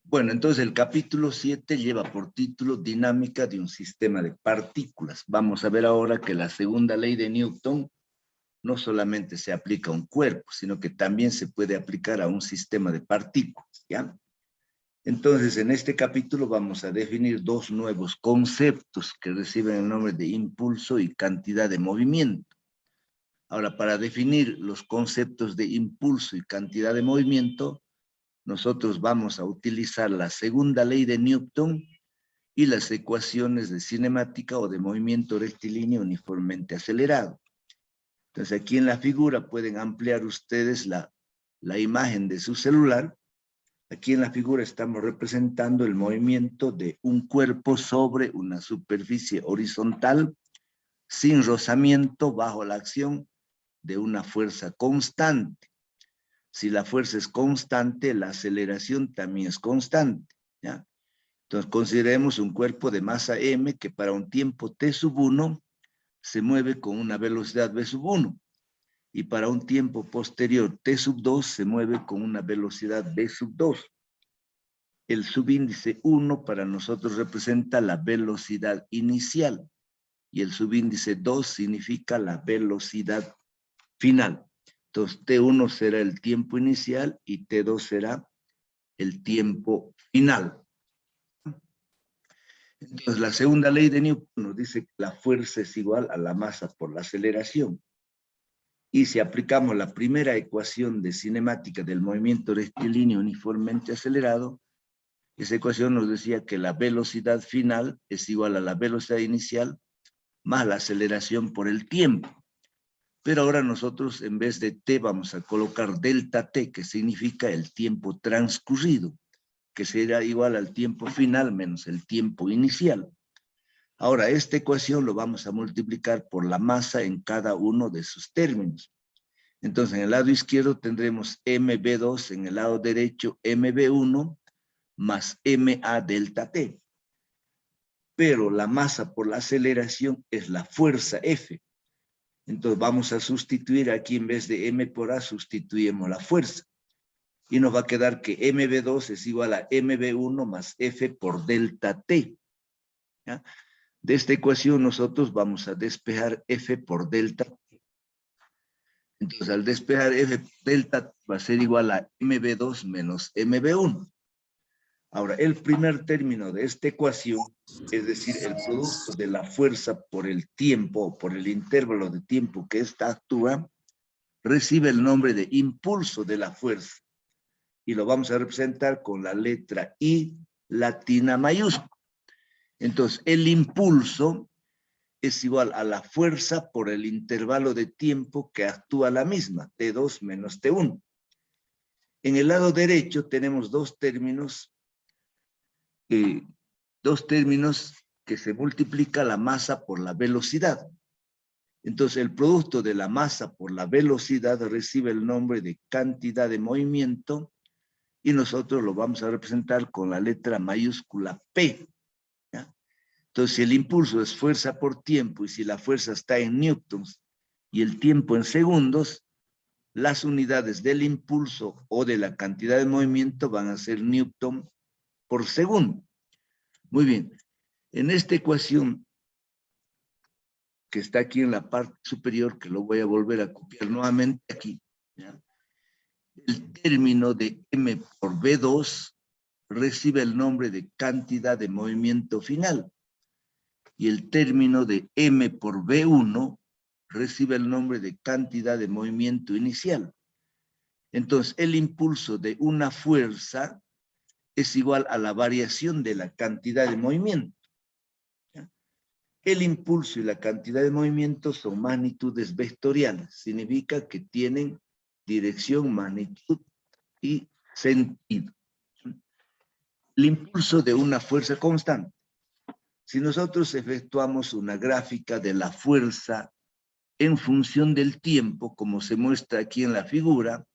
Bueno, entonces el capítulo 7 lleva por título Dinámica de un sistema de partículas. Vamos a ver ahora que la segunda ley de Newton no solamente se aplica a un cuerpo, sino que también se puede aplicar a un sistema de partículas, ¿ya? Entonces, en este capítulo vamos a definir dos nuevos conceptos que reciben el nombre de impulso y cantidad de movimiento. Ahora, para definir los conceptos de impulso y cantidad de movimiento, nosotros vamos a utilizar la segunda ley de Newton y las ecuaciones de cinemática o de movimiento rectilíneo uniformemente acelerado. Entonces, aquí en la figura pueden ampliar ustedes la imagen de su celular. Aquí en la figura estamos representando el movimiento de un cuerpo sobre una superficie horizontal sin rozamiento bajo la acción de una fuerza constante. Si la fuerza es constante, la aceleración también es constante, ¿ya? Entonces consideremos un cuerpo de masa m que para un tiempo t sub 1 se mueve con una velocidad v sub 1 y para un tiempo posterior t sub 2 se mueve con una velocidad v sub 2. El subíndice 1 para nosotros representa la velocidad inicial y el subíndice 2 significa la velocidad final. Entonces, T1 será el tiempo inicial y T2 será el tiempo final. Entonces, la segunda ley de Newton nos dice que la fuerza es igual a la masa por la aceleración. Y si aplicamos la primera ecuación de cinemática del movimiento rectilíneo uniformemente acelerado, esa ecuación nos decía que la velocidad final es igual a la velocidad inicial más la aceleración por el tiempo. Pero ahora nosotros en vez de t vamos a colocar delta t, que significa el tiempo transcurrido, que será igual al tiempo final menos el tiempo inicial. Ahora esta ecuación lo vamos a multiplicar por la masa en cada uno de sus términos. Entonces en el lado izquierdo tendremos mv2, en el lado derecho mv1 más ma delta t. Pero la masa por la aceleración es la fuerza F. Entonces vamos a sustituir aquí en vez de m por a, sustituimos la fuerza. Y nos va a quedar que mv2 es igual a mv1 más F por delta t. ¿Ya? De esta ecuación nosotros vamos a despejar F por delta t. Entonces al despejar F por delta t va a ser igual a mv2 menos mv1. Ahora, el primer término de esta ecuación, es decir, el producto de la fuerza por el tiempo, o por el intervalo de tiempo que ésta actúa, recibe el nombre de impulso de la fuerza. Y lo vamos a representar con la letra I latina mayúscula. Entonces, el impulso es igual a la fuerza por el intervalo de tiempo que actúa la misma, T2 menos T1. En el lado derecho tenemos dos términos que se multiplica la masa por la velocidad. Entonces, el producto de la masa por la velocidad recibe el nombre de cantidad de movimiento y nosotros lo vamos a representar con la letra mayúscula P. ¿Ya? Entonces, si el impulso es fuerza por tiempo y si la fuerza está en newtons y el tiempo en segundos, las unidades del impulso o de la cantidad de movimiento van a ser newton por segundo. Muy bien. En esta ecuación que está aquí en la parte superior, que lo voy a volver a copiar nuevamente aquí, ¿ya? El término de m por v2 recibe el nombre de cantidad de movimiento final y el término de m por v1 recibe el nombre de cantidad de movimiento inicial. Entonces, el impulso de una fuerza es igual a la variación de la cantidad de movimiento. El impulso y la cantidad de movimiento son magnitudes vectoriales. Significa que tienen dirección, magnitud y sentido. El impulso de una fuerza constante. Si nosotros efectuamos una gráfica de la fuerza en función del tiempo, como se muestra aquí en la figura,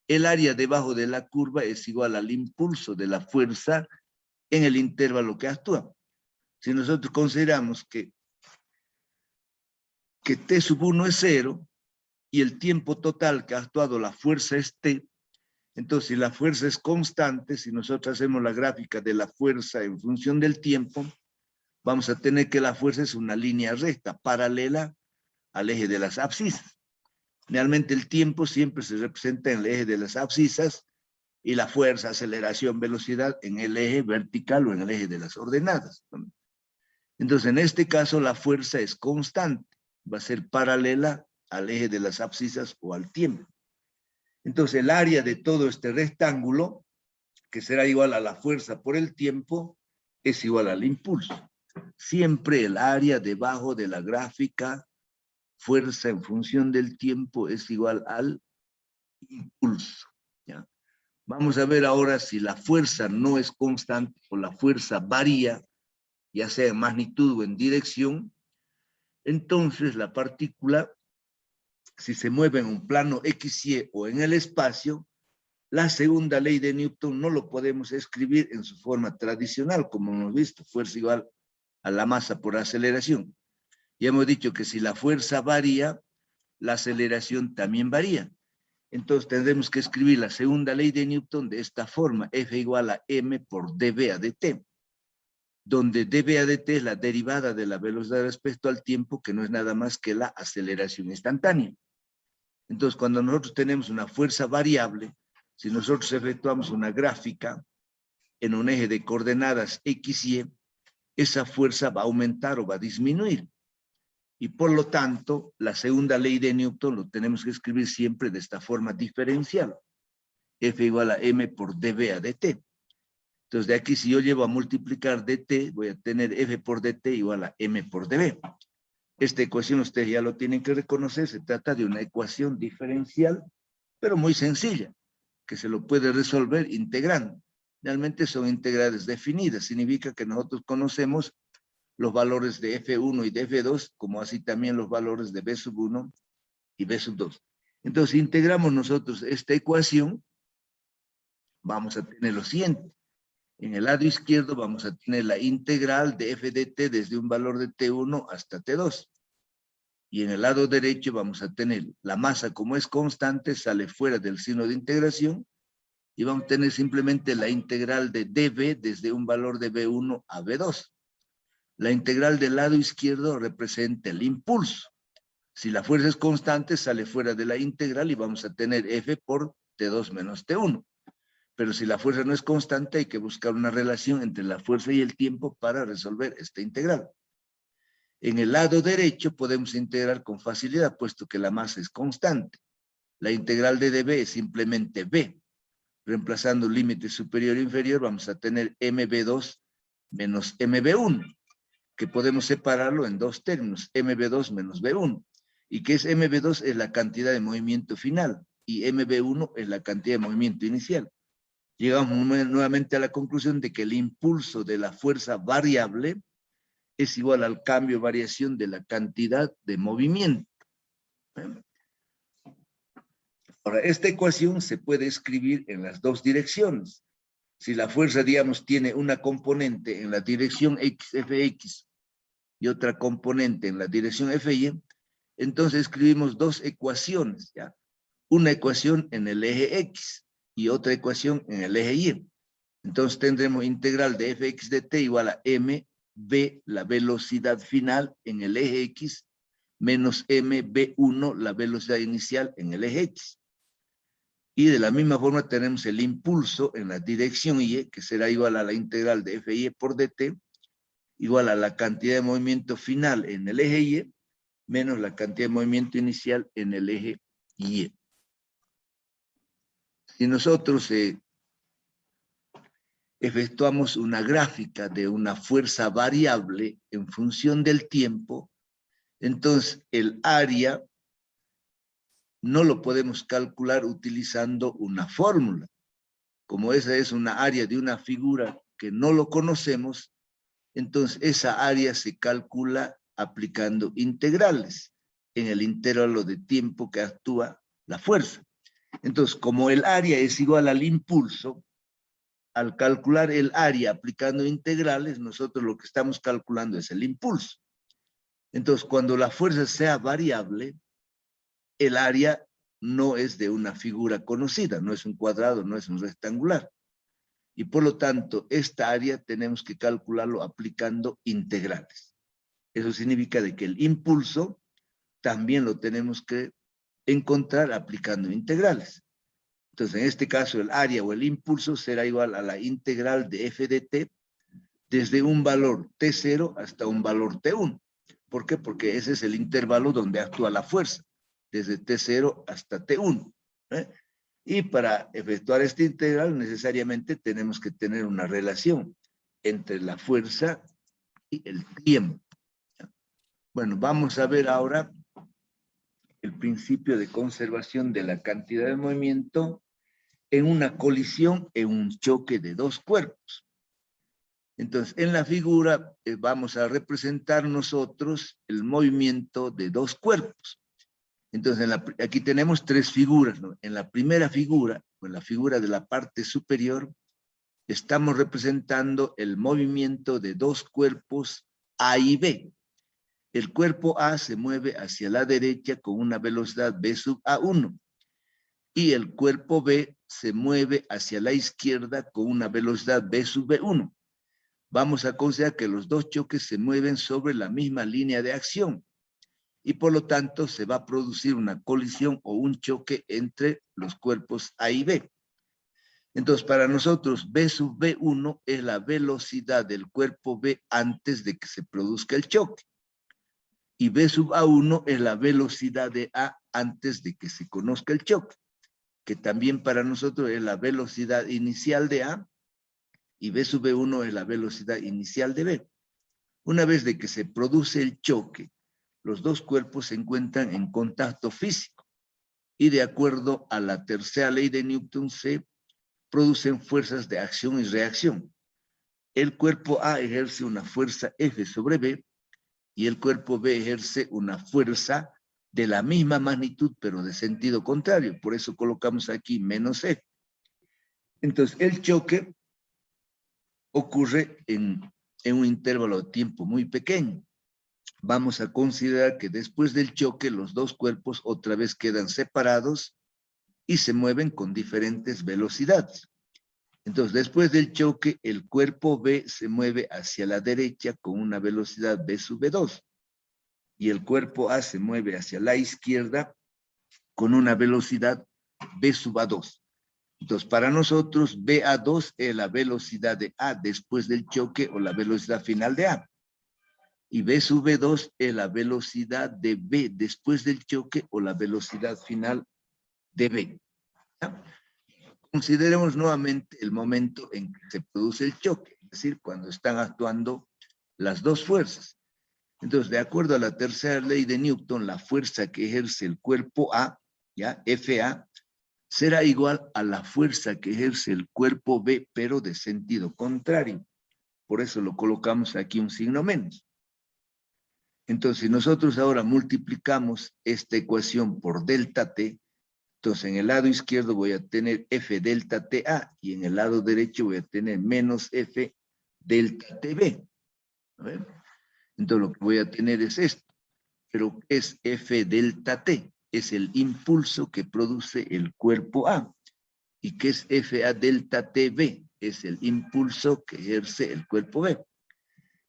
el área debajo de la curva es igual al impulso de la fuerza en el intervalo que actúa. Si nosotros consideramos que t sub 1 es 0 y el tiempo total que ha actuado la fuerza es t, Entonces, si la fuerza es constante, si nosotros hacemos la gráfica de la fuerza en función del tiempo, vamos a tener que la fuerza es una línea recta, paralela al eje de las abscisas. Realmente el tiempo siempre se representa en el eje de las abscisas y la fuerza, aceleración, velocidad en el eje vertical o en el eje de las ordenadas. Entonces, en este caso, la fuerza es constante, va a ser paralela al eje de las abscisas o al tiempo. Entonces, el área de todo este rectángulo, que será igual a la fuerza por el tiempo, es igual al impulso. Siempre el área debajo de la gráfica fuerza en función del tiempo es igual al impulso. ¿Ya? Vamos a ver ahora si la fuerza no es constante o la fuerza varía, ya sea en magnitud o en dirección. Entonces la partícula, si se mueve en un plano XY o en el espacio, la segunda ley de Newton no lo podemos escribir en su forma tradicional, como hemos visto, fuerza igual a la masa por aceleración. Ya hemos dicho que si la fuerza varía, la aceleración también varía. Entonces tendremos que escribir la segunda ley de Newton de esta forma, F igual a m por dv a dt, donde dv a dt es la derivada de la velocidad respecto al tiempo, que no es nada más que la aceleración instantánea. Entonces, cuando nosotros tenemos una fuerza variable, si nosotros efectuamos una gráfica en un eje de coordenadas x, y, esa fuerza va a aumentar o va a disminuir. Y por lo tanto, la segunda ley de Newton lo tenemos que escribir siempre de esta forma diferencial. F igual a m por dv a dt. Entonces, de aquí, si yo llevo a multiplicar dt, voy a tener f por dt igual a m por dv. Esta ecuación ustedes ya lo tienen que reconocer, se trata de una ecuación diferencial, pero muy sencilla, que se lo puede resolver integrando. Realmente son integrales definidas, significa que nosotros conocemos los valores de F1 y de F2, como así también los valores de B sub 1 y B sub 2. Entonces, si integramos nosotros esta ecuación, vamos a tener lo siguiente. En el lado izquierdo vamos a tener la integral de f de t desde un valor de t1 hasta t2. Y en el lado derecho vamos a tener la masa, como es constante, sale fuera del signo de integración, y vamos a tener simplemente la integral de dv desde un valor de b1 a b2. La integral del lado izquierdo representa el impulso. Si la fuerza es constante, sale fuera de la integral y vamos a tener f por t2 menos t1. Pero si la fuerza no es constante, hay que buscar una relación entre la fuerza y el tiempo para resolver esta integral. En el lado derecho podemos integrar con facilidad, puesto que la masa es constante. La integral de dv es simplemente b. Reemplazando límite superior e inferior, vamos a tener mb2 menos mb1, que podemos separarlo en dos términos, mb2 menos b1. ¿Y qué es mb2? Es la cantidad de movimiento final, y mb1 es la cantidad de movimiento inicial. Llegamos nuevamente a la conclusión de que el impulso de la fuerza variable es igual al cambio o variación de la cantidad de movimiento. Ahora, esta ecuación se puede escribir en las dos direcciones. Si la fuerza, digamos, tiene una componente en la dirección x, fx, y otra componente en la dirección fy, entonces escribimos dos ecuaciones, ¿ya? Una ecuación en el eje x y otra ecuación en el eje y. Entonces tendremos integral de fx de t igual a mb, la velocidad final en el eje x, menos mb1, la velocidad inicial en el eje x. Y de la misma forma tenemos el impulso en la dirección y, que será igual a la integral de fy por dt, igual a la cantidad de movimiento final en el eje y, menos la cantidad de movimiento inicial en el eje y. Si nosotros efectuamos una gráfica de una fuerza variable en función del tiempo, entonces el área no lo podemos calcular utilizando una fórmula. Como esa es una área de una figura que no lo conocemos, entonces esa área se calcula aplicando integrales en el intervalo de tiempo que actúa la fuerza. Entonces, como el área es igual al impulso, al calcular el área aplicando integrales, nosotros lo que estamos calculando es el impulso. Entonces, cuando la fuerza sea variable, el área no es de una figura conocida, no es un cuadrado, no es un rectangular. Y por lo tanto, esta área tenemos que calcularlo aplicando integrales. Eso significa de que el impulso también lo tenemos que encontrar aplicando integrales. Entonces, en este caso, el área o el impulso será igual a la integral de f de t desde un valor T0 hasta un valor T1. ¿Por qué? Porque ese es el intervalo donde actúa la fuerza, desde T0 hasta T1. Y para efectuar esta integral necesariamente tenemos que tener una relación entre la fuerza y el tiempo. Bueno, vamos a ver ahora el principio de conservación de la cantidad de movimiento en una colisión, en un choque de dos cuerpos. Entonces, en la figura vamos a representar nosotros el movimiento de dos cuerpos. Entonces, aquí tenemos tres figuras, ¿no? En la primera figura, o en la figura de la parte superior, estamos representando el movimiento de dos cuerpos A y B. El cuerpo A se mueve hacia la derecha con una velocidad v sub A1 y el cuerpo B se mueve hacia la izquierda con una velocidad v sub B1. Vamos a considerar que los dos choques se mueven sobre la misma línea de acción y por lo tanto se va a producir una colisión o un choque entre los cuerpos A y B. Entonces, para nosotros, v sub B1 es la velocidad del cuerpo B antes de que se produzca el choque. Y v sub A1 es la velocidad de A antes de que se conozca el choque, que también para nosotros es la velocidad inicial de A, y v sub B1 es la velocidad inicial de B. Una vez de que se produce el choque, los dos cuerpos se encuentran en contacto físico, y de acuerdo a la tercera ley de Newton se producen fuerzas de acción y reacción. El cuerpo A ejerce una fuerza F sobre B, y el cuerpo B ejerce una fuerza de la misma magnitud, pero de sentido contrario. Por eso colocamos aquí menos F. Entonces, el choque ocurre en un intervalo de tiempo muy pequeño. Vamos a considerar que después del choque, los dos cuerpos otra vez quedan separados y se mueven con diferentes velocidades. Entonces, después del choque, el cuerpo B se mueve hacia la derecha con una velocidad v sub B2. Y el cuerpo A se mueve hacia la izquierda con una velocidad v sub A2. Entonces, para nosotros, VA2 es la velocidad de A después del choque o la velocidad final de A. Y v sub B2 es la velocidad de B después del choque o la velocidad final de B. ¿Ya? Consideremos nuevamente el momento en que se produce el choque, es decir, cuando están actuando las dos fuerzas. Entonces, de acuerdo a la tercera ley de Newton, la fuerza que ejerce el cuerpo A, ¿ya? FA, será igual a la fuerza que ejerce el cuerpo B, pero de sentido contrario. Por eso lo colocamos aquí un signo menos. Entonces, si nosotros ahora multiplicamos esta ecuación por delta T, entonces en el lado izquierdo voy a tener F delta TA y en el lado derecho voy a tener menos F delta TB. ¿A ver? Entonces lo que voy a tener es esto. Pero ¿qué es F delta T? Es el impulso que produce el cuerpo A. ¿Y qué es FA delta TB? Es el impulso que ejerce el cuerpo B.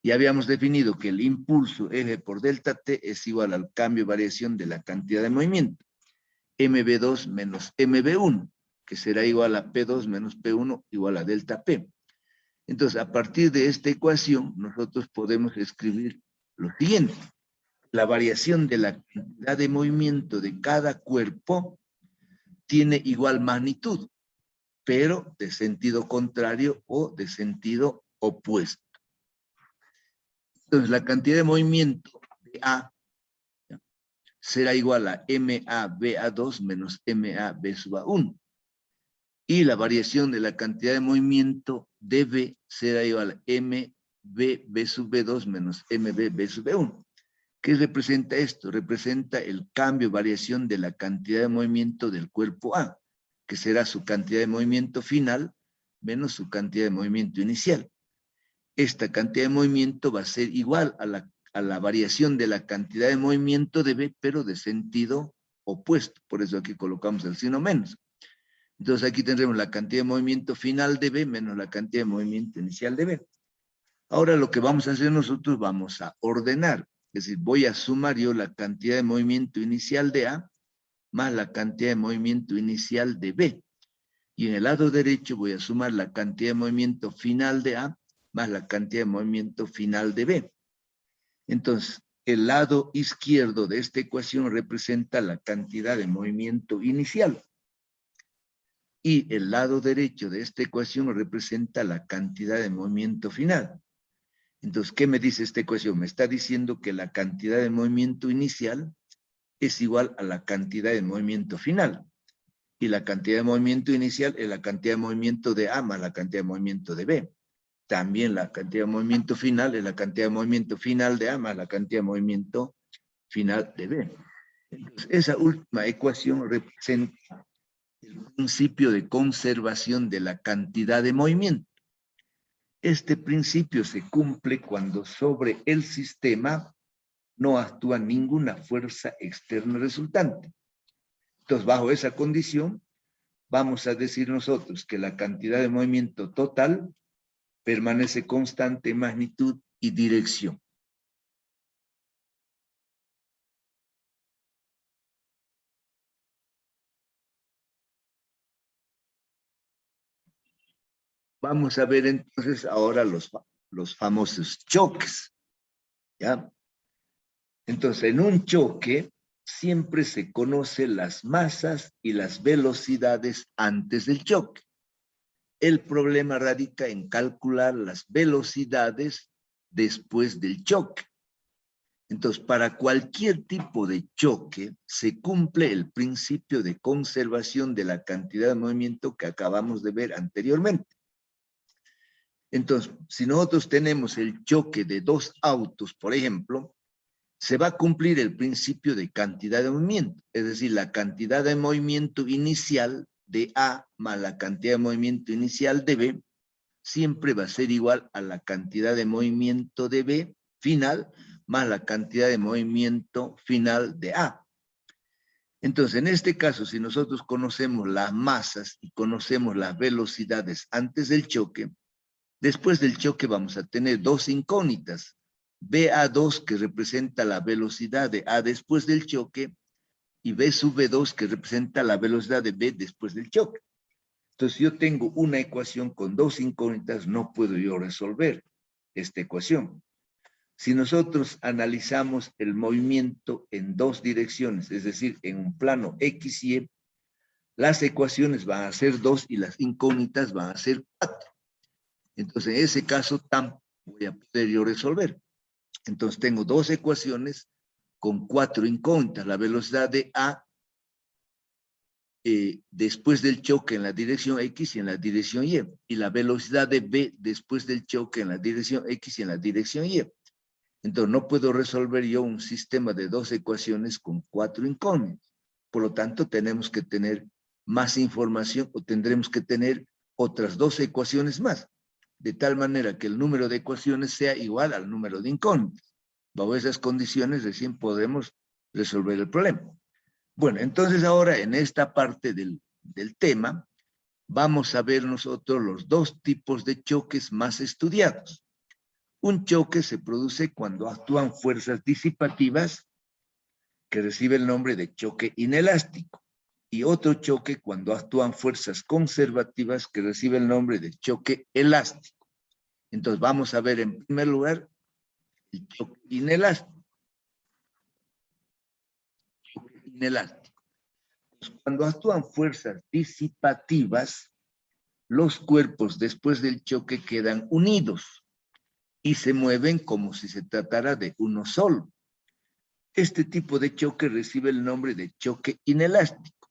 Ya habíamos definido que el impulso F por delta T es igual al cambio y variación de la cantidad de movimiento. MB2 menos MB1, que será igual a P2 menos P1 igual a delta P. Entonces, a partir de esta ecuación, nosotros podemos escribir lo siguiente. La variación de la cantidad de movimiento de cada cuerpo tiene igual magnitud, pero de sentido contrario o de sentido opuesto. Entonces, la cantidad de movimiento de A será igual a MABA2 menos MAB sub A1. Y la variación de la cantidad de movimiento de B será igual a MBB sub B2 menos MBB sub B1. ¿Qué representa esto? Representa el cambio o variación de la cantidad de movimiento del cuerpo A, que será su cantidad de movimiento final menos su cantidad de movimiento inicial. Esta cantidad de movimiento va a ser igual a la variación de la cantidad de movimiento de B, pero de sentido opuesto, por eso aquí colocamos el signo menos. Entonces aquí tendremos la cantidad de movimiento final de B menos la cantidad de movimiento inicial de B. Ahora lo que vamos a hacer nosotros, vamos a ordenar, es decir, voy a sumar yo la cantidad de movimiento inicial de A más la cantidad de movimiento inicial de B. Y en el lado derecho voy a sumar la cantidad de movimiento final de A más la cantidad de movimiento final de B. Entonces, el lado izquierdo de esta ecuación representa la cantidad de movimiento inicial. Y el lado derecho de esta ecuación representa la cantidad de movimiento final. Entonces, ¿qué me dice esta ecuación? Me está diciendo que la cantidad de movimiento inicial es igual a la cantidad de movimiento final. Y la cantidad de movimiento inicial es la cantidad de movimiento de A más la cantidad de movimiento de B. También la cantidad de movimiento final es la cantidad de movimiento final de A más la cantidad de movimiento final de B. Entonces, esa última ecuación representa el principio de conservación de la cantidad de movimiento. Este principio se cumple cuando sobre el sistema no actúa ninguna fuerza externa resultante. Entonces, bajo esa condición, vamos a decir nosotros que la cantidad de movimiento total permanece constante en magnitud y dirección. Vamos a ver entonces ahora los famosos choques, ¿ya? Entonces, en un choque siempre se conocen las masas y las velocidades antes del choque. El problema radica en calcular las velocidades después del choque. Entonces, para cualquier tipo de choque se cumple el principio de conservación de la cantidad de movimiento que acabamos de ver anteriormente. Entonces, si nosotros tenemos el choque de dos autos, por ejemplo, se va a cumplir el principio de cantidad de movimiento, es decir, la cantidad de movimiento inicial de A más la cantidad de movimiento inicial de B siempre va a ser igual a la cantidad de movimiento de B final más la cantidad de movimiento final de A. Entonces, en este caso, si nosotros conocemos las masas y conocemos las velocidades antes del choque, después del choque vamos a tener dos incógnitas. BA2 que representa la velocidad de A después del choque y B sub B2 que representa la velocidad de B después del choque. Entonces, si yo tengo una ecuación con dos incógnitas, no puedo yo resolver esta ecuación. Si nosotros analizamos el movimiento en dos direcciones, es decir, en un plano X y Y, las ecuaciones van a ser 2 y las incógnitas van a ser 4. Entonces, en ese caso, tampoco voy a poder yo resolver. Entonces, tengo dos ecuaciones con 4 incógnitas. La velocidad de A después del choque en la dirección X y en la dirección Y. Y la velocidad de B después del choque en la dirección X y en la dirección Y. Entonces, no puedo resolver yo un sistema de dos ecuaciones con 4 incógnitas. Por lo tanto, tenemos que tener más información o tendremos que tener otras dos ecuaciones más, de tal manera que el número de ecuaciones sea igual al número de incógnitas. Bajo esas condiciones recién podemos resolver el problema. Bueno, entonces ahora en esta parte del tema vamos a ver nosotros los dos tipos de choques más estudiados. Un choque se produce cuando actúan fuerzas disipativas que recibe el nombre de choque inelástico y otro choque cuando actúan fuerzas conservativas que recibe el nombre de choque elástico. Entonces vamos a ver en primer lugar el choque inelástico. Choque inelástico. Cuando actúan fuerzas disipativas, los cuerpos después del choque quedan unidos y se mueven como si se tratara de uno solo. Este tipo de choque recibe el nombre de choque inelástico.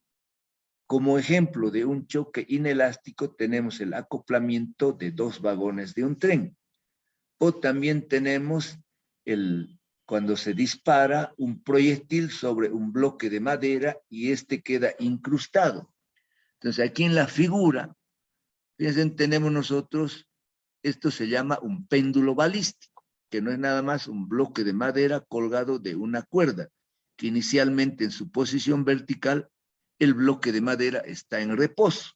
Como ejemplo de un choque inelástico tenemos el acoplamiento de dos vagones de un tren. O también tenemos cuando se dispara un proyectil sobre un bloque de madera y este queda incrustado. Entonces aquí en la figura, fíjense, tenemos nosotros, esto se llama un péndulo balístico, que no es nada más un bloque de madera colgado de una cuerda. que inicialmente en su posición vertical, el bloque de madera está en reposo.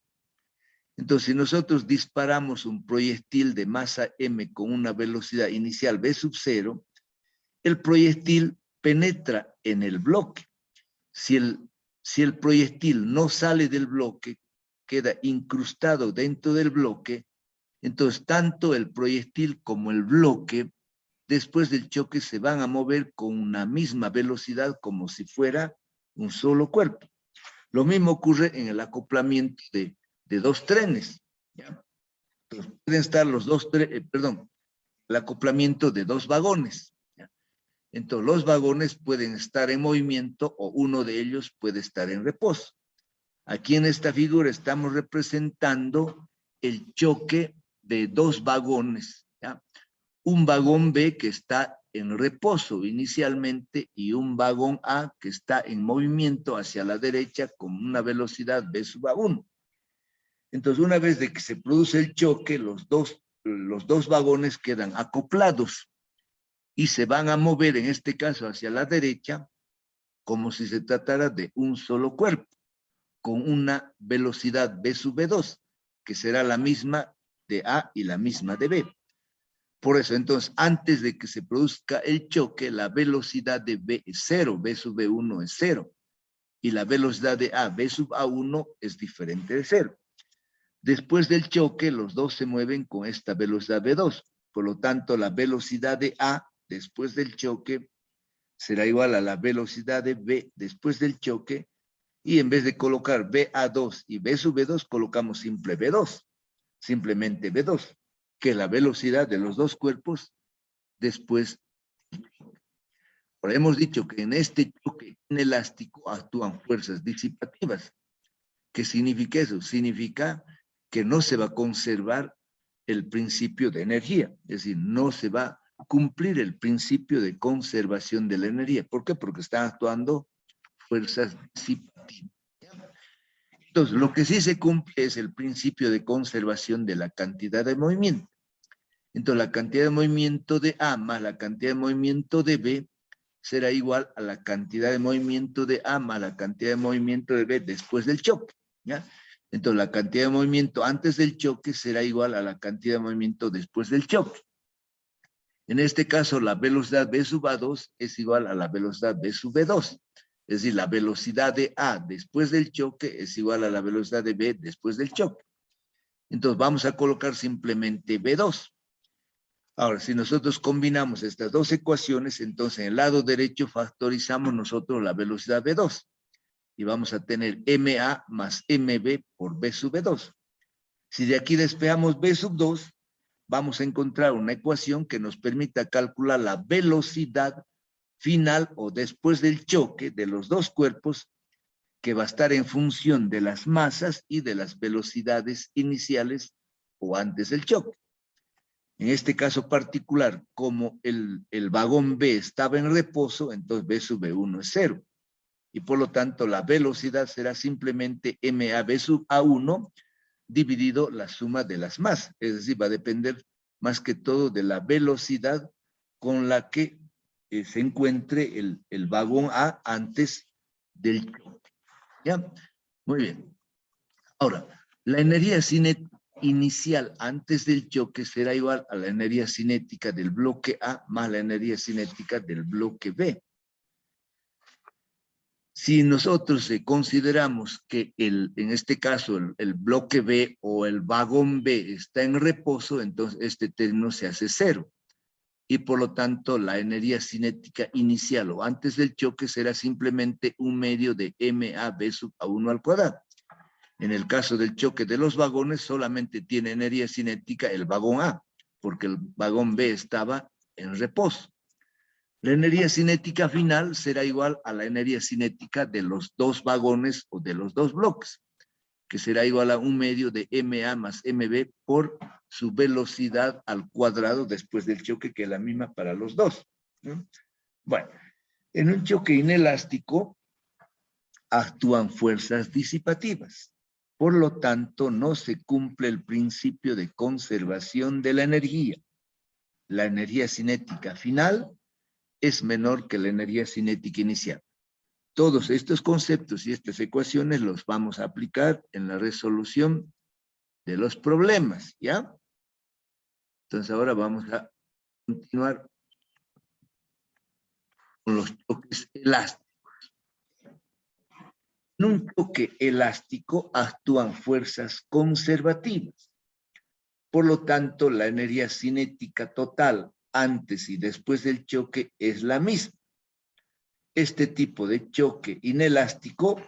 Entonces, si nosotros disparamos un proyectil de masa m con una velocidad inicial v sub 0, el proyectil penetra en el bloque. Si el proyectil no sale del bloque, queda incrustado dentro del bloque, entonces tanto el proyectil como el bloque, después del choque, se van a mover con una misma velocidad como si fuera un solo cuerpo. Lo mismo ocurre en el acoplamiento de dos trenes. ¿Ya? Entonces, pueden estar los dos trenes, el acoplamiento de dos vagones. ¿Ya? Entonces, los vagones pueden estar en movimiento o uno de ellos puede estar en reposo. Aquí en esta figura estamos representando el choque de dos vagones. ¿Ya? Un vagón B que está en reposo inicialmente y un vagón A que está en movimiento hacia la derecha con una velocidad V sub A1. Entonces, una vez de que se produce el choque, los dos vagones quedan acoplados y se van a mover, en este caso, hacia la derecha, como si se tratara de un solo cuerpo, con una velocidad V sub V2, que será la misma de A y la misma de B. Por eso, entonces, antes de que se produzca el choque, la velocidad de B es 0, V sub V1 es 0, y la velocidad de A, V sub A1, es diferente de 0. Después del choque, los dos se mueven con esta velocidad V2. Por lo tanto, la velocidad de A después del choque será igual a la velocidad de B después del choque, y en vez de colocar VA2 y V sub V2, colocamos simple V2, simplemente V2, que es la velocidad de los dos cuerpos después. Ahora, hemos dicho que en este choque inelástico actúan fuerzas disipativas. ¿Qué significa eso? Significa que no se va a conservar el principio de energía, es decir, no se va a cumplir el principio de conservación de la energía. ¿Por qué? Porque están actuando fuerzas disipativas. Entonces, lo que sí se cumple es el principio de conservación de la cantidad de movimiento. Entonces, la cantidad de movimiento de A más la cantidad de movimiento de B será igual a la cantidad de movimiento de A más la cantidad de movimiento de B después del choque. ¿Ya? Entonces, la cantidad de movimiento antes del choque será igual a la cantidad de movimiento después del choque. En este caso, la velocidad V sub A2 es igual a la velocidad V sub V2. Es decir, la velocidad de A después del choque es igual a la velocidad de B después del choque. Entonces, vamos a colocar simplemente V2. Ahora, si nosotros combinamos estas dos ecuaciones, entonces en el lado derecho factorizamos nosotros la velocidad V2. Y vamos a tener MA más MB por B sub V2. Si de aquí despejamos B sub 2, vamos a encontrar una ecuación que nos permita calcular la velocidad final o después del choque de los dos cuerpos, que va a estar en función de las masas y de las velocidades iniciales o antes del choque. En este caso particular, como el vagón B estaba en reposo, entonces B sub B1 es 0. Y por lo tanto, la velocidad será simplemente MAB sub A1 dividido la suma de las masas. Es decir, va a depender más que todo de la velocidad con la que se encuentre el vagón A antes del choque. ¿Ya? Muy bien. Ahora, la energía cinética inicial antes del choque será igual a la energía cinética del bloque A más la energía cinética del bloque B. Si nosotros consideramos que en este caso el bloque B o el vagón B está en reposo, entonces este término se hace 0. Y por lo tanto la energía cinética inicial o antes del choque será simplemente un medio de MAB sub A1 al cuadrado. En el caso del choque de los vagones solamente tiene energía cinética el vagón A, porque el vagón B estaba en reposo. La energía cinética final será igual a la energía cinética de los dos vagones o de los dos bloques, que será igual a un medio de MA más MB por su velocidad al cuadrado después del choque, que es la misma para los dos. Bueno, en un choque inelástico actúan fuerzas disipativas. Por lo tanto, no se cumple el principio de conservación de la energía. La energía cinética final es menor que la energía cinética inicial. todos estos conceptos y estas ecuaciones los vamos a aplicar en la resolución de los problemas, ¿ya? Entonces ahora vamos a continuar con los choques elásticos. En un choque elástico actúan fuerzas conservativas. Por lo tanto, la energía cinética total antes y después del choque es la misma. Este tipo de choque inelástico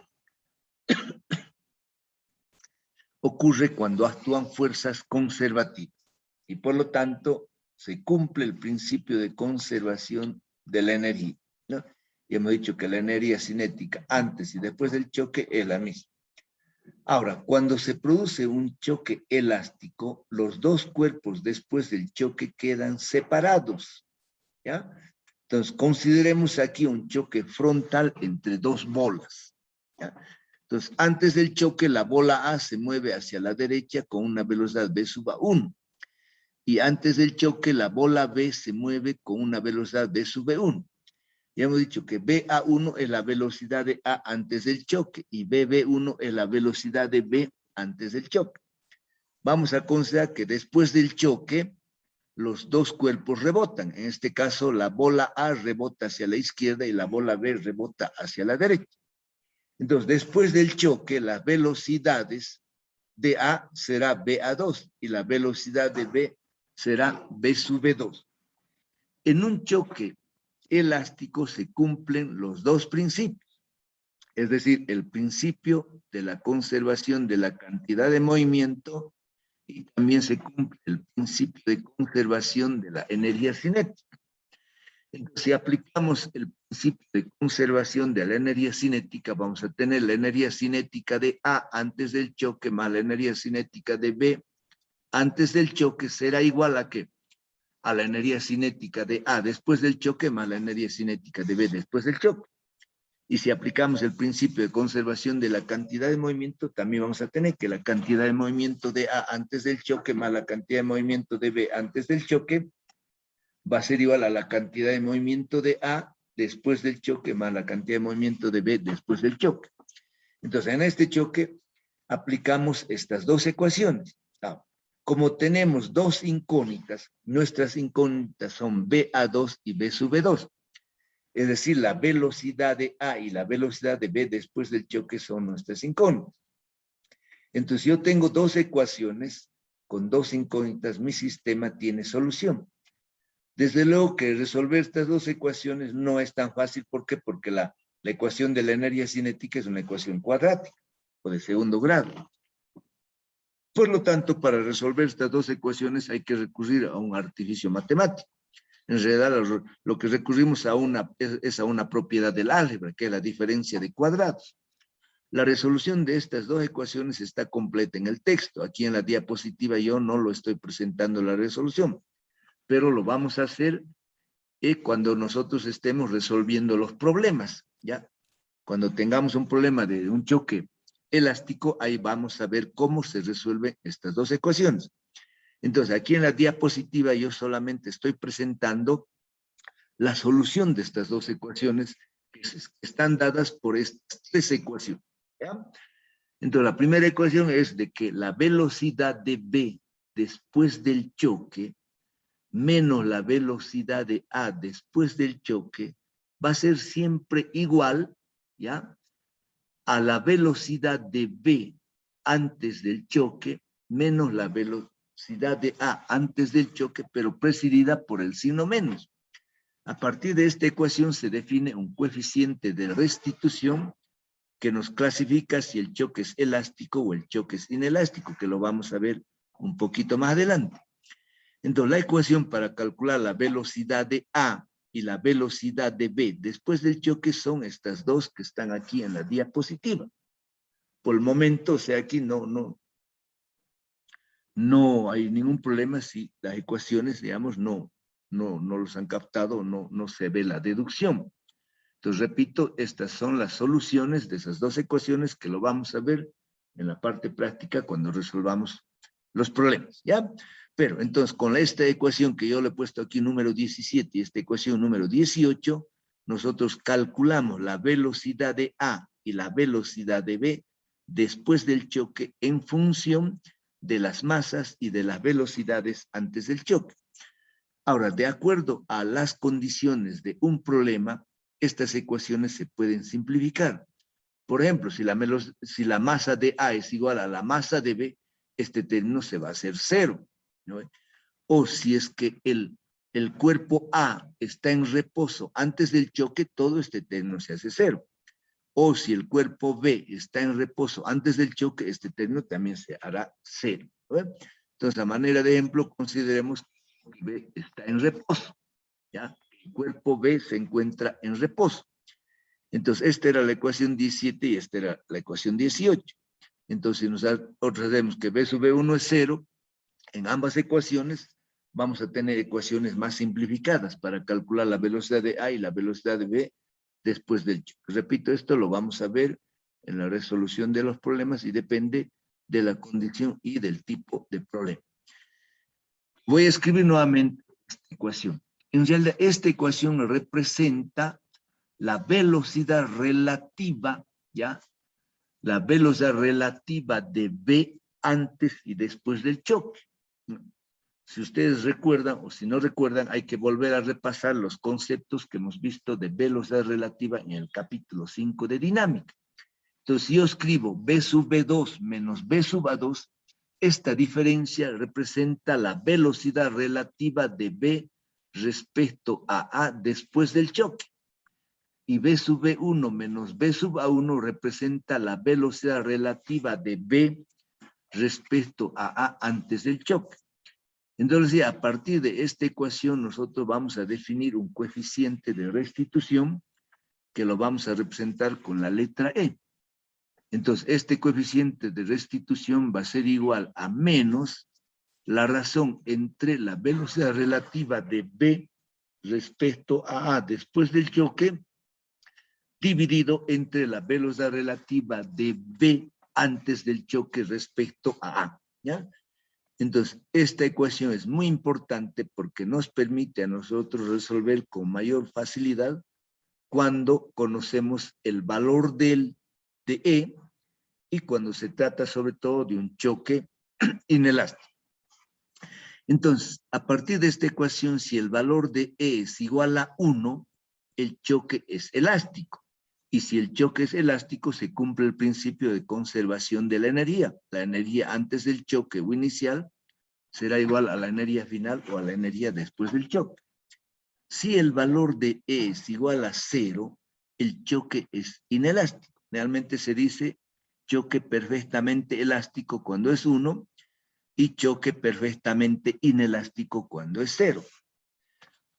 ocurre cuando actúan fuerzas conservativas y por lo tanto se cumple el principio de conservación de la energía, ¿no? Y hemos dicho que la energía cinética antes y después del choque es la misma. Ahora, cuando se produce un choque elástico, los dos cuerpos después del choque quedan separados, ¿ya? Entonces, consideremos aquí un choque frontal entre dos bolas, ¿ya? Entonces, antes del choque, la bola A se mueve hacia la derecha con una velocidad v sub a1. Y antes del choque, la bola B se mueve con una velocidad v sub v1. Ya hemos dicho que BA1 es la velocidad de A antes del choque y BB1 es la velocidad de B antes del choque. Vamos a considerar que después del choque, los dos cuerpos rebotan. En este caso, la bola A rebota hacia la izquierda y la bola B rebota hacia la derecha. Entonces, después del choque, las velocidades de A será BA2 y la velocidad de B será B sub B2. En un choque elástico se cumplen los dos principios, es decir, el principio de la conservación de la cantidad de movimiento y también se cumple el principio de conservación de la energía cinética. Entonces, si aplicamos el principio de conservación de la energía cinética, vamos a tener la energía cinética de A antes del choque más la energía cinética de B antes del choque será igual a ¿qué? A la energía cinética de A después del choque más la energía cinética de B después del choque. Y si aplicamos el principio de conservación de la cantidad de movimiento, también vamos a tener que la cantidad de movimiento de A antes del choque más la cantidad de movimiento de B antes del choque va a ser igual a la cantidad de movimiento de A después del choque más la cantidad de movimiento de B después del choque. Entonces, en este choque aplicamos estas dos ecuaciones. Como tenemos dos incógnitas, nuestras incógnitas son BA2 y B sub B2. Es decir, la velocidad de A y la velocidad de B después del choque son nuestras incógnitas. Entonces, yo tengo dos ecuaciones con dos incógnitas, mi sistema tiene solución. Desde luego que resolver estas dos ecuaciones no es tan fácil. ¿Por qué? Porque la ecuación de la energía cinética es una ecuación cuadrática o de segundo grado. Por lo tanto, para resolver estas dos ecuaciones hay que recurrir a un artificio matemático. En realidad, lo que recurrimos es a una propiedad del álgebra, que es la diferencia de cuadrados. La resolución de estas dos ecuaciones está completa en el texto. Aquí en la diapositiva yo no lo estoy presentando la resolución, pero lo vamos a hacer cuando nosotros estemos resolviendo los problemas, ¿ya? Cuando tengamos un problema de un choque elástico, ahí vamos a ver cómo se resuelven estas dos ecuaciones. Entonces, aquí en la diapositiva yo solamente estoy presentando la solución de estas dos ecuaciones que están dadas por estas tres ecuaciones, ¿ya? Entonces, la primera ecuación es de que la velocidad de B después del choque menos la velocidad de A después del choque va a ser siempre igual, ¿ya?, a la velocidad de B antes del choque menos la velocidad de A antes del choque, pero presidida por el signo menos. A partir de esta ecuación se define un coeficiente de restitución que nos clasifica si el choque es elástico o el choque es inelástico, que lo vamos a ver un poquito más adelante. Entonces, la ecuación para calcular la velocidad de A y la velocidad de B después del choque son estas dos que están aquí en la diapositiva. Por el momento, o sea, aquí no hay ningún problema si las ecuaciones, digamos, no los han captado, no se ve la deducción. Entonces, repito, estas son las soluciones de esas dos ecuaciones que lo vamos a ver en la parte práctica cuando resolvamos los problemas, ¿ya? Pero, entonces, con esta ecuación que yo le he puesto aquí número 17 y esta ecuación número 18, nosotros calculamos la velocidad de A y la velocidad de B después del choque en función de las masas y de las velocidades antes del choque. Ahora, de acuerdo a las condiciones de un problema, estas ecuaciones se pueden simplificar. Por ejemplo, si la masa de A es igual a la masa de B, este término se va a hacer 0, ¿no? O si es que el cuerpo A está en reposo antes del choque, todo este término se hace 0. O si el cuerpo B está en reposo antes del choque, este término también se hará 0, ¿no? Entonces, a manera de ejemplo, consideremos que B está en reposo, ¿ya? El cuerpo B se encuentra en reposo. Entonces, esta era la ecuación 17 y esta era la ecuación 18. Entonces, nosotros sabemos que B sub B1 es 0. En ambas ecuaciones vamos a tener ecuaciones más simplificadas para calcular la velocidad de A y la velocidad de B después del choque. Repito, esto lo vamos a ver en la resolución de los problemas y depende de la condición y del tipo de problema. Voy a escribir nuevamente esta ecuación. En realidad, esta ecuación representa la velocidad relativa, ¿ya? La velocidad relativa de B antes y después del choque. Si ustedes recuerdan, o si no recuerdan, hay que volver a repasar los conceptos que hemos visto de velocidad relativa en el capítulo 5 de dinámica. Entonces, si yo escribo B sub B2 menos B sub A2, esta diferencia representa la velocidad relativa de B respecto a A después del choque. Y B sub B1 menos B sub A1 representa la velocidad relativa de B respecto a A antes del choque. Entonces, a partir de esta ecuación, nosotros vamos a definir un coeficiente de restitución que lo vamos a representar con la letra E. Entonces, este coeficiente de restitución va a ser igual a menos la razón entre la velocidad relativa de B respecto a A después del choque, dividido entre la velocidad relativa de B antes del choque respecto a A, ¿ya? Entonces, esta ecuación es muy importante porque nos permite a nosotros resolver con mayor facilidad cuando conocemos el valor de E y cuando se trata sobre todo de un choque inelástico. Entonces, a partir de esta ecuación, si el valor de E es igual a 1, el choque es elástico. Y si el choque es elástico, se cumple el principio de conservación de la energía. La energía antes del choque o inicial será igual a la energía final o a la energía después del choque. Si el valor de E es igual a 0, el choque es inelástico. Realmente se dice choque perfectamente elástico cuando es 1 y choque perfectamente inelástico cuando es 0.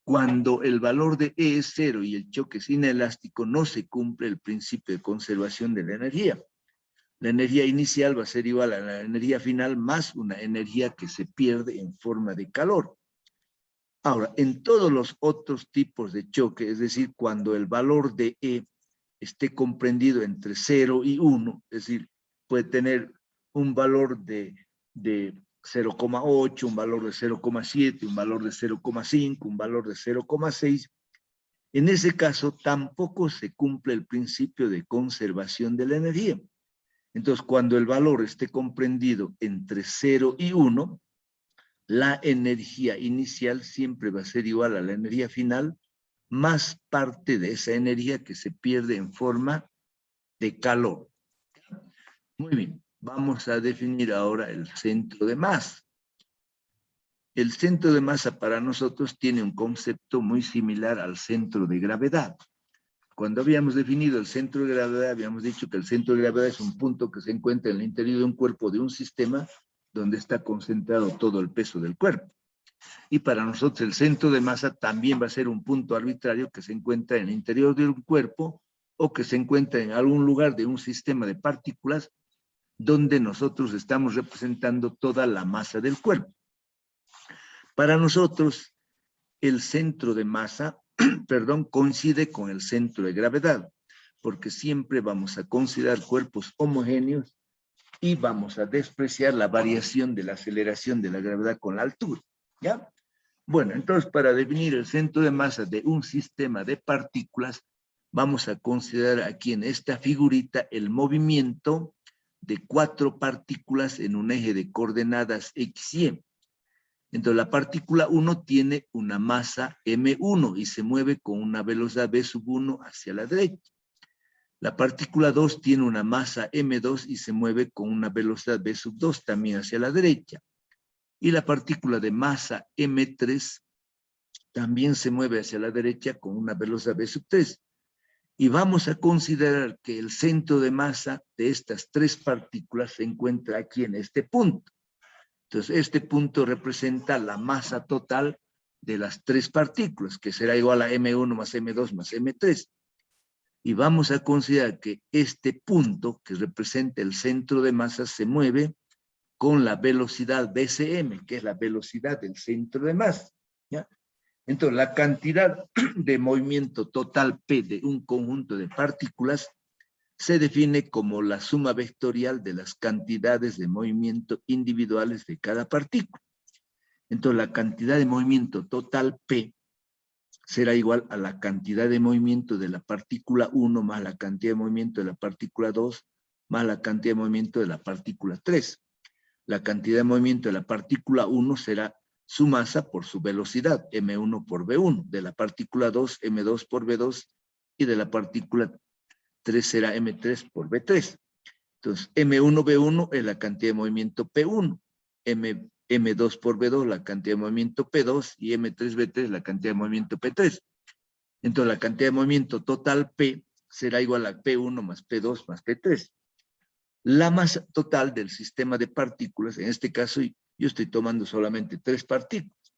Cuando el valor de E es 0 y el choque es inelástico, no se cumple el principio de conservación de la energía. La energía inicial va a ser igual a la energía final más una energía que se pierde en forma de calor. Ahora, en todos los otros tipos de choque, es decir, cuando el valor de E esté comprendido entre 0 y 1, es decir, puede tener un valor de 0,8, un valor de 0,7, un valor de 0,5, un valor de 0,6, en ese caso tampoco se cumple el principio de conservación de la energía. Entonces, cuando el valor esté comprendido entre 0 y 1, la energía inicial siempre va a ser igual a la energía final, más parte de esa energía que se pierde en forma de calor. Muy bien, vamos a definir ahora el centro de masa. El centro de masa para nosotros tiene un concepto muy similar al centro de gravedad. Cuando habíamos definido el centro de gravedad, habíamos dicho que el centro de gravedad es un punto que se encuentra en el interior de un cuerpo, de un sistema, donde está concentrado todo el peso del cuerpo. Y para nosotros el centro de masa también va a ser un punto arbitrario que se encuentra en el interior de un cuerpo o que se encuentra en algún lugar de un sistema de partículas donde nosotros estamos representando toda la masa del cuerpo. Para nosotros, el centro de masa coincide con el centro de gravedad, porque siempre vamos a considerar cuerpos homogéneos y vamos a despreciar la variación de la aceleración de la gravedad con la altura, ¿ya? Bueno, entonces para definir el centro de masa de un sistema de partículas, vamos a considerar aquí en esta figurita el movimiento de 4 partículas en un eje de coordenadas X y Y. Entonces la partícula 1 tiene una masa M1 y se mueve con una velocidad V sub 1 hacia la derecha. La partícula 2 tiene una masa M2 y se mueve con una velocidad V sub 2 también hacia la derecha. Y la partícula de masa M3 también se mueve hacia la derecha con una velocidad V sub 3. Y vamos a considerar que el centro de masa de estas 3 partículas se encuentra aquí en este punto. Entonces, este punto representa la masa total de las 3 partículas, que será igual a M1 más M2 más M3. Y vamos a considerar que este punto, que representa el centro de masa, se mueve con la velocidad BCM, que es la velocidad del centro de masa, ¿ya? Entonces, la cantidad de movimiento total P de un conjunto de partículas se define como la suma vectorial de las cantidades de movimiento individuales de cada partícula. Entonces, la cantidad de movimiento total P será igual a la cantidad de movimiento de la partícula 1 más la cantidad de movimiento de la partícula 2 más la cantidad de movimiento de la partícula 3. La cantidad de movimiento de la partícula 1 será su masa por su velocidad, M1 por V1, de la partícula 2, M2 por V2, y de la partícula 3 será M3 por V3. Entonces, M1, V1 es la cantidad de movimiento P1, M2 por V2 la cantidad de movimiento P2 y M3, V3 la cantidad de movimiento P3. Entonces, la cantidad de movimiento total P será igual a P1 más P2 más P3. La masa total del sistema de partículas, en este caso yo estoy tomando solamente 3 partículas.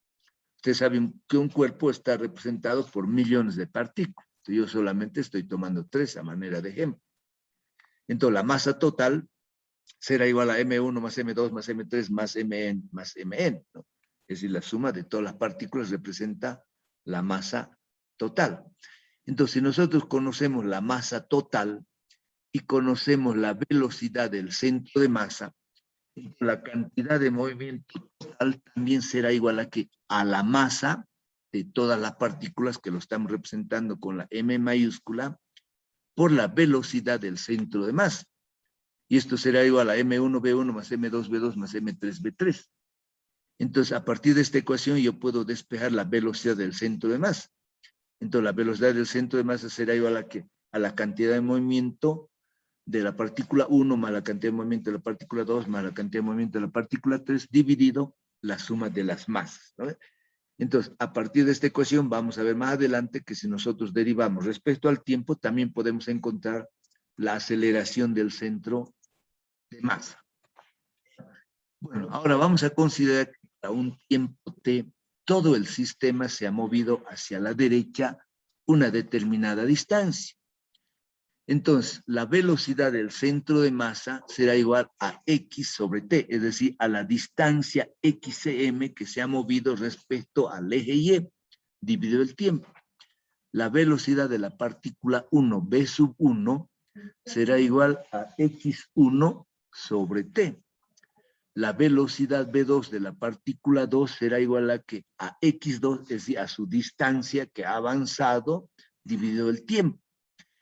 Ustedes saben que un cuerpo está representado por millones de partículas. Entonces, yo solamente estoy tomando 3 a manera de ejemplo. Entonces, la masa total será igual a M1 más M2 más M3 más Mn más Mn, ¿no? Es decir, la suma de todas las partículas representa la masa total. Entonces, si nosotros conocemos la masa total y conocemos la velocidad del centro de masa, la cantidad de movimiento total también será igual a la masa de todas las partículas que lo estamos representando con la M mayúscula por la velocidad del centro de masa. Y esto será igual a M1V1 más M2V2 más M3V3. Entonces, a partir de esta ecuación yo puedo despejar la velocidad del centro de masa. Entonces, la velocidad del centro de masa será igual a la cantidad de movimiento de la partícula 1 más la cantidad de movimiento de la partícula 2 más la cantidad de movimiento de la partícula 3 dividido la suma de las masas, ¿no? Entonces, a partir de esta ecuación vamos a ver más adelante que si nosotros derivamos respecto al tiempo, también podemos encontrar la aceleración del centro de masa. Bueno, ahora vamos a considerar que a un tiempo t, todo el sistema se ha movido hacia la derecha una determinada distancia. Entonces, la velocidad del centro de masa será igual a x sobre t, es decir, a la distancia xm que se ha movido respecto al eje y, dividido el tiempo. La velocidad de la partícula 1, v sub 1, será igual a x1 sobre t. La velocidad v2 de la partícula 2 será igual a x2, es decir, a su distancia que ha avanzado, dividido el tiempo.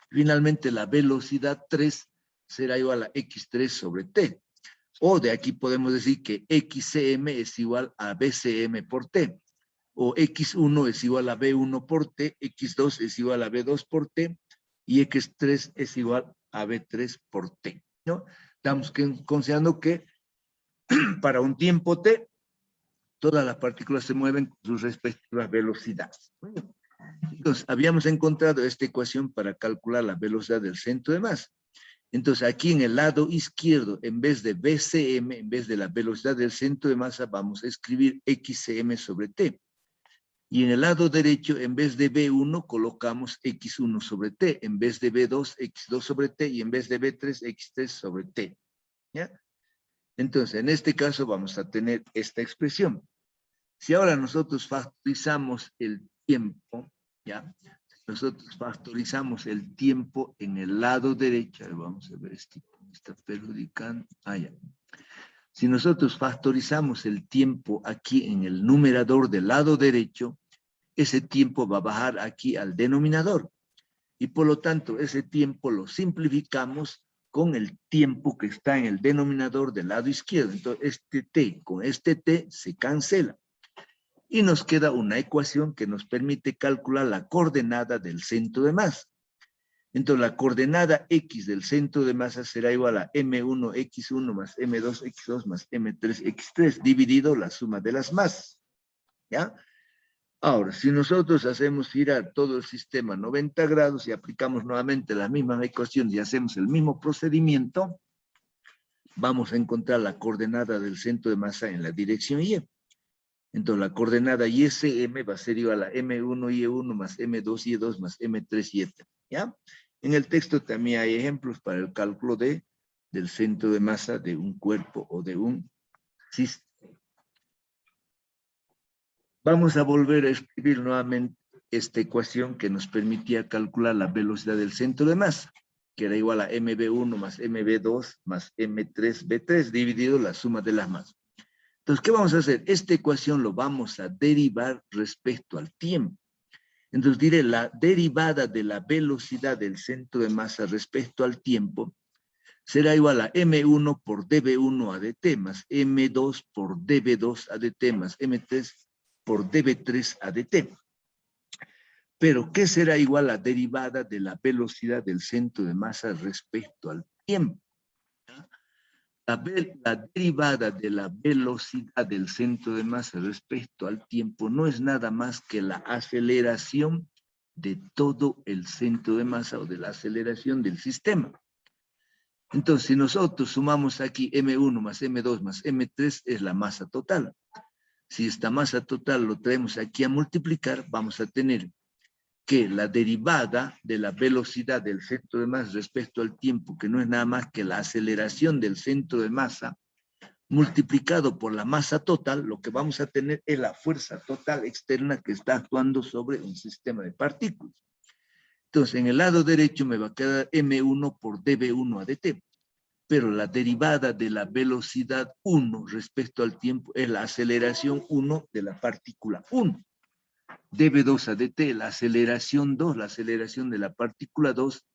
Finalmente, la velocidad 3 será igual a x3 sobre t. O de aquí podemos decir que xcm es igual a bcm por t. O x1 es igual a b1 por t, x2 es igual a b2 por t, y x3 es igual a b3 por t, ¿no? Estamos considerando que para un tiempo t, todas las partículas se mueven con sus respectivas velocidades. Entonces, habíamos encontrado esta ecuación para calcular la velocidad del centro de masa. Entonces, aquí en el lado izquierdo, en vez de BCM, en vez de la velocidad del centro de masa, vamos a escribir XCM sobre T. Y en el lado derecho, en vez de B1, colocamos X1 sobre T. En vez de B2, X2 sobre T. Y en vez de B3, X3 sobre T. ¿Ya? Entonces, en este caso vamos a tener esta expresión. Si ahora nosotros factorizamos el tiempo, ¿ya? Nosotros factorizamos el tiempo en el lado derecho. Vamos a ver, este está perjudicando. Ah, ya. Si nosotros factorizamos el tiempo aquí en el numerador del lado derecho, ese tiempo va a bajar aquí al denominador. Y por lo tanto, ese tiempo lo simplificamos con el tiempo que está en el denominador del lado izquierdo. Entonces, este t con este t se cancela. Y nos queda una ecuación que nos permite calcular la coordenada del centro de masa. Entonces, la coordenada x del centro de masa será igual a m1x1 más m2x2 más m3x3 dividido la suma de las masas. ¿Ya? Ahora, si nosotros hacemos girar todo el sistema 90 grados y aplicamos nuevamente la misma ecuación y hacemos el mismo procedimiento, vamos a encontrar la coordenada del centro de masa en la dirección Y. Entonces, la coordenada ISM va a ser igual a M1Y1 más M2Y2 más M3Y3. ¿Ya? En el texto también hay ejemplos para el cálculo del centro de masa de un cuerpo o de un sistema. Vamos a volver a escribir nuevamente esta ecuación que nos permitía calcular la velocidad del centro de masa, que era igual a mv1 más mv2 más m3v3 dividido la suma de las masas. Entonces, ¿qué vamos a hacer? Esta ecuación lo vamos a derivar respecto al tiempo. Entonces diré, la derivada de la velocidad del centro de masa respecto al tiempo será igual a m1 por dv1 a dt más m2 por dv2 a dt más m3 por dv3 a dt. Pero, ¿qué será igual a derivada de la velocidad del centro de masa respecto al tiempo? La derivada de la velocidad del centro de masa respecto al tiempo no es nada más que la aceleración de todo el centro de masa o de la aceleración del sistema. Entonces, si nosotros sumamos aquí M1 más M2 más M3 es la masa total. Si esta masa total lo traemos aquí a multiplicar, vamos a tener que la derivada de la velocidad del centro de masa respecto al tiempo, que no es nada más que la aceleración del centro de masa, multiplicado por la masa total, lo que vamos a tener es la fuerza total externa que está actuando sobre un sistema de partículas. Entonces, en el lado derecho me va a quedar M1 por dV1 a dt, pero la derivada de la velocidad 1 respecto al tiempo es la aceleración 1 de la partícula 1. dV2 a dt, la aceleración 2, la aceleración de la partícula 2,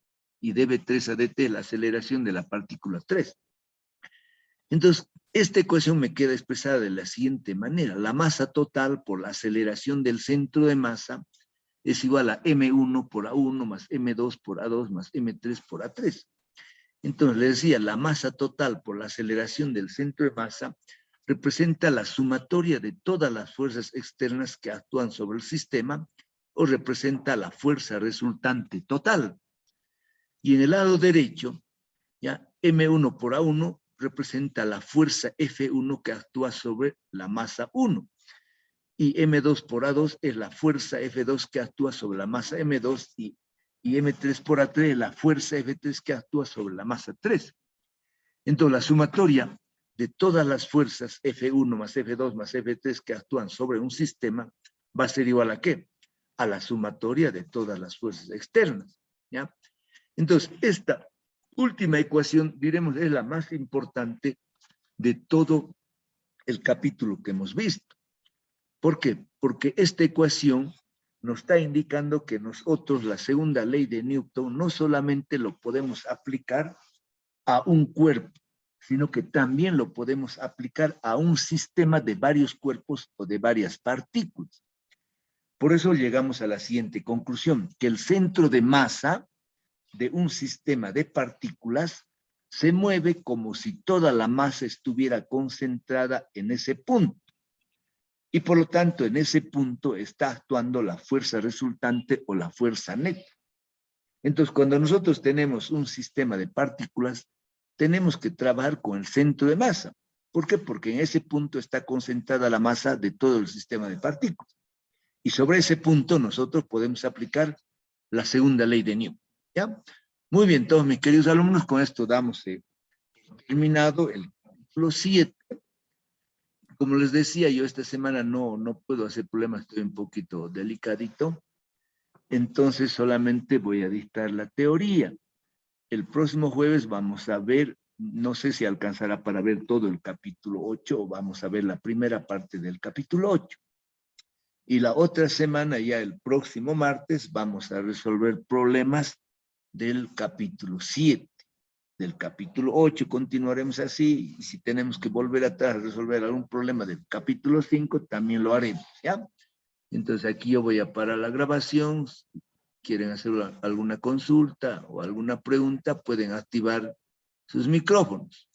y dV3 a dt, la aceleración de la partícula 3. Entonces, esta ecuación me queda expresada de la siguiente manera. La masa total por la aceleración del centro de masa es igual a M1 por A1 más M2 por A2 más M3 por A3. Entonces, les decía, la masa total por la aceleración del centro de masa representa la sumatoria de todas las fuerzas externas que actúan sobre el sistema o representa la fuerza resultante total. Y en el lado derecho, ya, M1 por A1 representa la fuerza F1 que actúa sobre la masa 1. Y M2 por A2 es la fuerza F2 que actúa sobre la masa M2 y M3 por A3 es la fuerza F3 que actúa sobre la masa 3. Entonces, la sumatoria de todas las fuerzas F1 más F2 más F3 que actúan sobre un sistema va a ser igual a ¿qué? A la sumatoria de todas las fuerzas externas. ¿Ya? Entonces, esta última ecuación, diremos, es la más importante de todo el capítulo que hemos visto. ¿Por qué? Porque esta ecuación nos está indicando que nosotros la segunda ley de Newton no solamente lo podemos aplicar a un cuerpo, sino que también lo podemos aplicar a un sistema de varios cuerpos o de varias partículas. Por eso llegamos a la siguiente conclusión, que el centro de masa de un sistema de partículas se mueve como si toda la masa estuviera concentrada en ese punto. Y por lo tanto, en ese punto está actuando la fuerza resultante o la fuerza neta. Entonces, cuando nosotros tenemos un sistema de partículas, tenemos que trabajar con el centro de masa. ¿Por qué? Porque en ese punto está concentrada la masa de todo el sistema de partículas. Y sobre ese punto nosotros podemos aplicar la segunda ley de Newton. ¿Ya? Muy bien, todos mis queridos alumnos, con esto damos terminado el capítulo 7. Como les decía, yo esta semana no puedo hacer problemas, estoy un poquito delicadito. Entonces solamente voy a dictar la teoría. El próximo jueves vamos a ver no sé si alcanzará para ver todo el capítulo 8 o vamos a ver la primera parte del capítulo 8. Y la otra semana, ya el próximo martes, vamos a resolver problemas del capítulo 7. Del capítulo 8 continuaremos así, y si tenemos que volver atrás a resolver algún problema del capítulo 5, también lo haremos, ¿ya? Entonces aquí yo voy a parar la grabación. Si quieren hacer alguna consulta o alguna pregunta, pueden activar sus micrófonos.